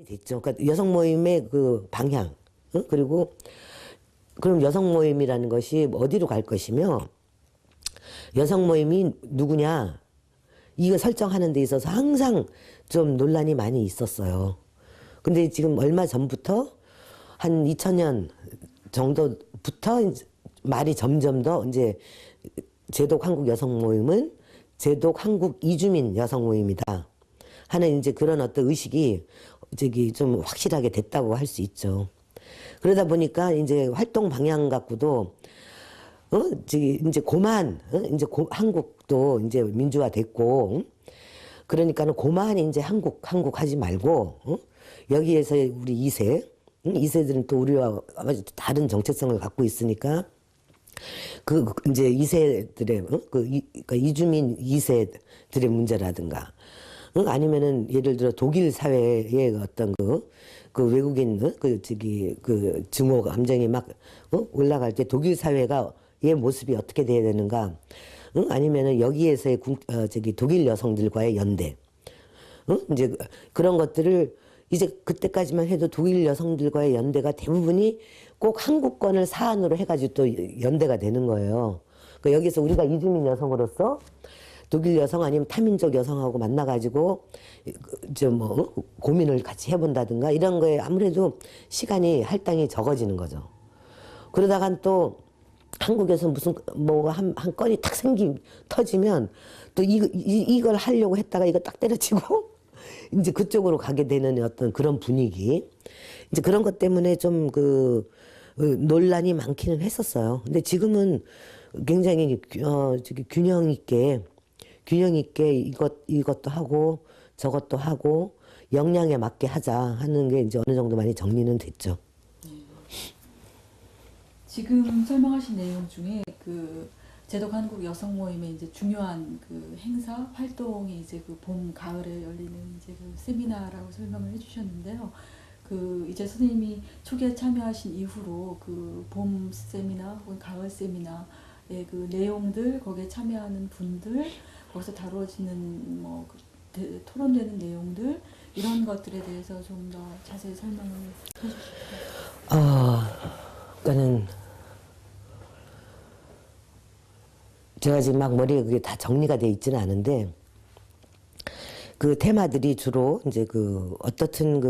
됐죠. 그러니까 여성 모임의 그 방향, 그리고 그럼 여성 모임이라는 것이 어디로 갈 것이며 여성 모임이 누구냐 이거 설정하는 데 있어서 항상 좀 논란이 많이 있었어요. 근데 지금 얼마 전부터 한 2000년 정도부터 이제 말이 점점 더 이제 제독 한국 여성 모임은 제독 한국 이주민 여성 모임이다 하는 이제 그런 어떤 의식이 좀 확실하게 됐다고 할 수 있죠. 그러다 보니까 이제 활동 방향 갖고도 이제 한국도 이제 민주화됐고 그러니까는 고만 이제 한국 하지 말고 여기에서 우리 2세들은 또 우리와 아주 다른 정체성을 갖고 있으니까 그 이제 2세들의 그러니까 이주민 2세들의 문제라든가 아니면은 예를 들어 독일 사회의 어떤 그 외국인 그 증오 감정이 막 올라갈 때 독일 사회가의 모습이 어떻게 돼야 되는가 아니면은 여기에서의 독일 여성들과의 연대 이제 그런 것들을 이제 그때까지만 해도 독일 여성들과의 연대가 대부분이 꼭 한국권을 사안으로 해가지고 또 연대가 되는 거예요. 그러니까 여기서 우리가 이주민 여성으로서 독일 여성 아니면 타민족 여성하고 만나가지고 고민을 같이 해본다든가 이런 거에 아무래도 시간이 할당이 적어지는 거죠. 그러다간 또 한국에서 무슨 한 건이 탁 터지면 또 이걸 하려고 했다가 이거 딱 때려치고 이제 그쪽으로 가게 되는 어떤 그런 분위기 이제 그런 것 때문에 좀 논란이 많기는 했었어요. 근데 지금은 굉장히 균형 있게 이것도 하고 저것도 하고 역량에 맞게 하자 하는 게 이제 어느 정도 많이 정리는 됐죠. 지금 설명하신 내용 중에 제독 한국 여성 모임의 이제 중요한 행사 활동이 이제 봄 가을에 열리는 이제 세미나라고 설명을 해주셨는데요. 이제 선생님이 초기에 참여하신 이후로 봄 세미나 혹은 가을 세미나의 내용들 거기에 참여하는 분들 거기서 다뤄지는 토론되는 내용들 이런 것들에 대해서 좀 더 자세히 설명을 해주실까요? 그러니까는 제가 지금 막 머리에 그게 다 정리가 돼 있지는 않은데 그 테마들이 주로 이제 어떻든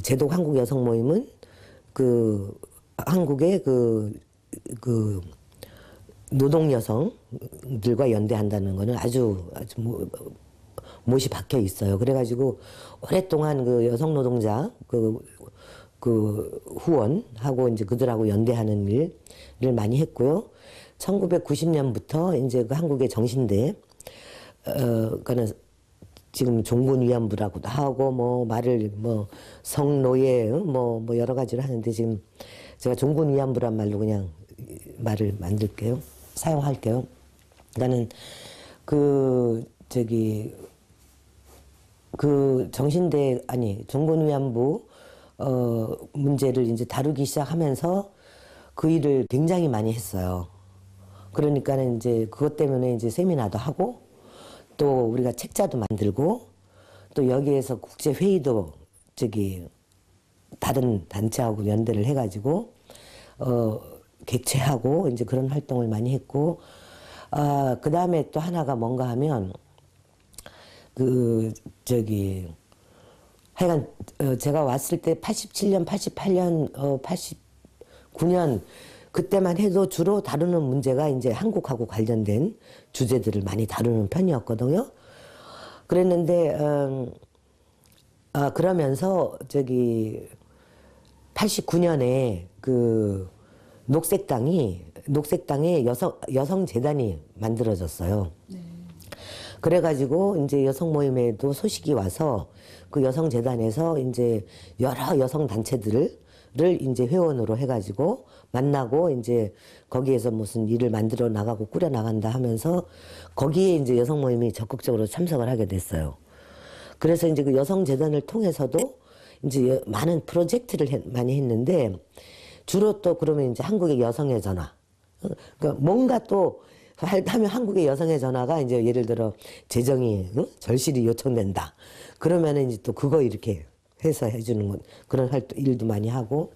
제독 한국 여성 모임은 한국의 노동 여성들과 연대한다는 거는 아주 못이 박혀 있어요. 그래가지고 오랫동안 여성 노동자 후원하고 이제 그들하고 연대하는 일을 많이 했고요. 1990년부터 이제 한국의 정신대 그는 지금 종군위안부라고도 하고 말을 성노예 여러 가지를 하는데 지금 제가 종군위안부란 말로 그냥 말을 만들게요. 사용할게요. 그러니까는 정신대 종군위안부 문제를 이제 다루기 시작하면서 그 일을 굉장히 많이 했어요. 그러니까는 이제 그것 때문에 이제 세미나도 하고 또 우리가 책자도 만들고 또 여기에서 국제 회의도 다른 단체하고 연대를 해가지고 객최하고 이제 그런 활동을 많이 했고 그 다음에 또 하나가 뭔가 하면 하여간 제가 왔을 때 87년, 88년, 89년 그때만 해도 주로 다루는 문제가 이제 한국하고 관련된 주제들을 많이 다루는 편이었거든요. 그랬는데 그러면서 89년에 녹색당에 여성 재단이 만들어졌어요. 네. 그래가지고 이제 여성 모임에도 소식이 와서 그 여성 재단에서 이제 여러 여성 단체들을 이제 회원으로 해가지고 만나고 이제 거기에서 무슨 일을 만들어 나가고 꾸려 나간다 하면서 거기에 이제 여성 모임이 적극적으로 참석을 하게 됐어요. 그래서 이제 그 여성 재단을 통해서도 이제 많은 프로젝트를 많이 했는데 주로 또 그러면 이제 한국의 여성의 전화 그러니까 뭔가 또 하면 한국의 여성의 전화가 이제 예를 들어 재정이 절실히 요청된다. 그러면은 이제 또 그거 이렇게 해서 해주는 건 그런 일도 많이 하고.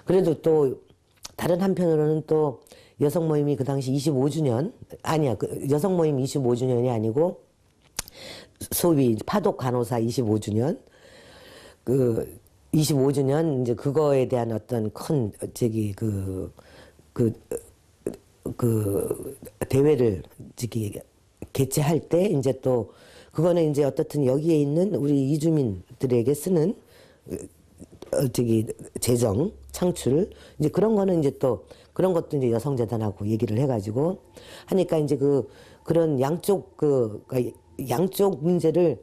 그래도 또 다른 한편으로는 또 여성 모임이 그 당시 25주년 아니야 그 여성 모임 25주년이 아니고 소위 파독 간호사 25주년 그 25주년 이제 그거에 대한 어떤 큰 저기 그 대회를 저기 개최할 때 이제 또 그거는 이제 어떻든 여기에 있는 우리 이주민들에게 쓰는 저기 재정 창출 이제 그런 거는 이제 또 그런 것도 이제 여성재단하고 얘기를 해가지고 하니까 이제 그런 양쪽 양쪽 문제를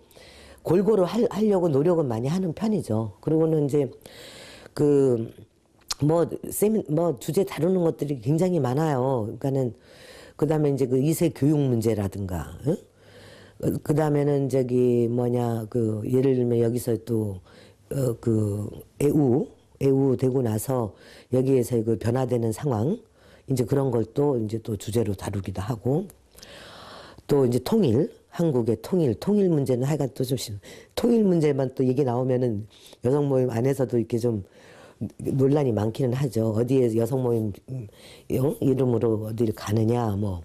골고루 하려고 노력은 많이 하는 편이죠. 그리고는 이제 뭐 주제 다루는 것들이 굉장히 많아요. 그러니까는 그다음에 이제 그 2세 교육 문제라든가, 응? 그다음에는 저기 예를 들면 여기서 또 애우 되고 나서 여기에서 그 변화되는 상황 이제 그런 걸 또 이제 또 주제로 다루기도 하고 또 이제 한국의 통일 문제는 하여간 또 좀 통일 문제만 또 얘기 나오면은 여성 모임 안에서도 이렇게 좀 논란이 많기는 하죠. 어디에 여성 모임 이름으로 어디를 가느냐 뭐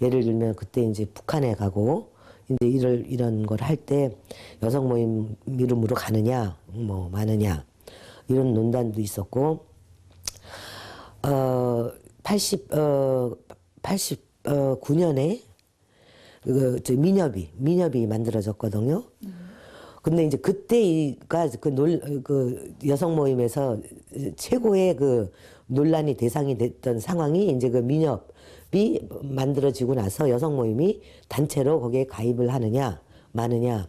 예를 들면 그때 이제 북한에 가고 이제 이런 걸 할 때 여성 모임 이름으로 가느냐 뭐 마느냐 이런 논란도 있었고 89년에 민협이 만들어졌거든요. 근데 이제 그때가 그 여성 모임에서 최고의 그 논란이 대상이 됐던 상황이 이제 그 민협이 만들어지고 나서 여성 모임이 단체로 거기에 가입을 하느냐 마느냐.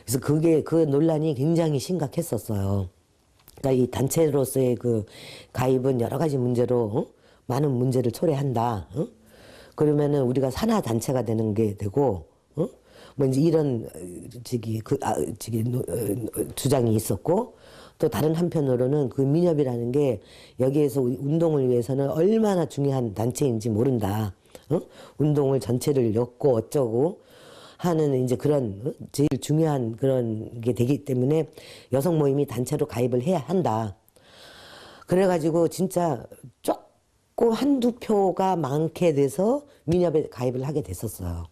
그래서 그 논란이 굉장히 심각했었어요. 그러니까 이 단체로서의 그 가입은 여러 가지 문제로 많은 문제를 초래한다. 그러면은 우리가 산하 단체가 되는 게 되고, 뭐 이제 이런 주장이 있었고, 또 다른 한편으로는 그 민협이라는 게 여기에서 운동을 위해서는 얼마나 중요한 단체인지 모른다. 운동을 전체를 엮고 어쩌고 하는 이제 그런 제일 중요한 그런 게 되기 때문에 여성 모임이 단체로 가입을 해야 한다. 그래가지고 진짜 조금 한두 표가 많게 돼서 민협에 가입을 하게 됐었어요.